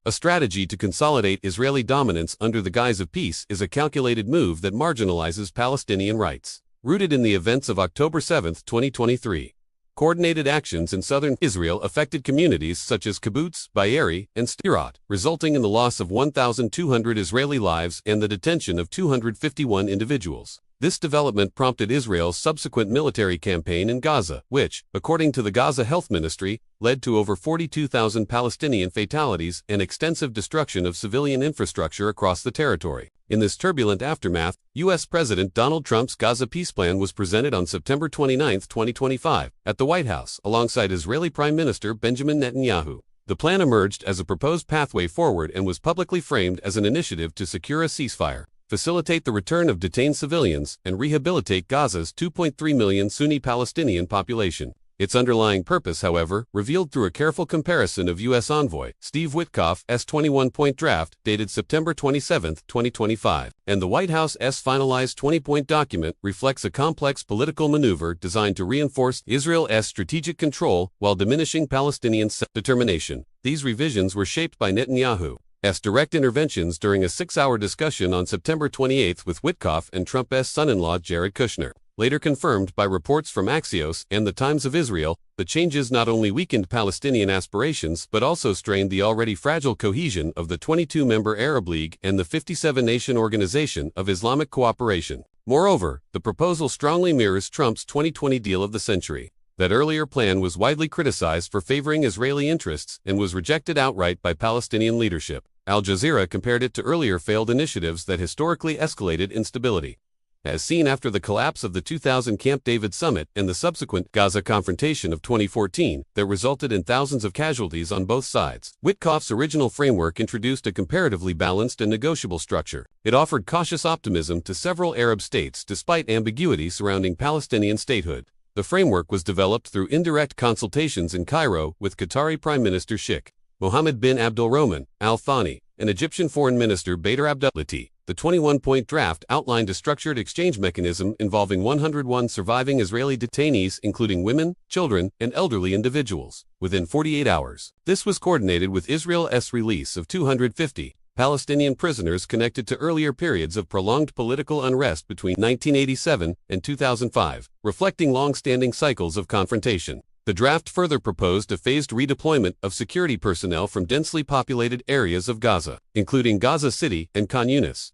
A strategy to consolidate Israeli dominance under the guise of peace is a calculated move that marginalizes Palestinian rights. Rooted in the events of October 7, 2023. Coordinated actions in southern Israel affected communities such as Kibbutz, Be'eri, and Sderot, resulting in the loss of 1,200 Israeli lives and the detention of 251 individuals. This development prompted Israel's subsequent military campaign in Gaza, which, according to the Gaza Health Ministry, led to over 42,000 Palestinian fatalities and extensive destruction of civilian infrastructure across the territory. In this turbulent aftermath, U.S. President Donald Trump's Gaza peace plan was presented on September 29, 2025, at the White House, alongside Israeli Prime Minister Benjamin Netanyahu. The plan emerged as a proposed pathway forward and was publicly framed as an initiative to secure a ceasefire, facilitate the return of detained civilians, and rehabilitate Gaza's 2.3 million Sunni Palestinian population. Its underlying purpose, however, revealed through a careful comparison of U.S. envoy Steve Witkoff's 21-point draft dated September 27, 2025, and the White House's finalized 20-point document reflects a complex political maneuver designed to reinforce Israel's strategic control while diminishing Palestinian self-determination. These revisions were shaped by Netanyahu's direct interventions during a 6-hour discussion on September 28 with Witkoff and Trump's son-in-law Jared Kushner. Later confirmed by reports from Axios and the Times of Israel, the changes not only weakened Palestinian aspirations but also strained the already fragile cohesion of the 22-member Arab League and the 57-nation Organization of Islamic Cooperation. Moreover, the proposal strongly mirrors Trump's 2020 deal of the century. That earlier plan was widely criticized for favoring Israeli interests and was rejected outright by Palestinian leadership. Al Jazeera compared it to earlier failed initiatives that historically escalated instability. As seen after the collapse of the 2000 Camp David summit and the subsequent Gaza confrontation of 2014 that resulted in thousands of casualties on both sides. Witkoff's original framework introduced a comparatively balanced and negotiable structure. It offered cautious optimism to several Arab states despite ambiguity surrounding Palestinian statehood. The framework was developed through indirect consultations in Cairo with Qatari Prime Minister Sheikh Mohammed bin Abdulrahman Al Thani and Egyptian Foreign Minister Badr Abdel-Latif. The 21-point draft outlined a structured exchange mechanism involving 101 surviving Israeli detainees, including women, children, and elderly individuals, within 48 hours. This was coordinated with Israel's release of 250 Palestinian prisoners connected to earlier periods of prolonged political unrest between 1987 and 2005, reflecting long-standing cycles of confrontation. The draft further proposed a phased redeployment of security personnel from densely populated areas of Gaza, including Gaza City and Khan Yunis,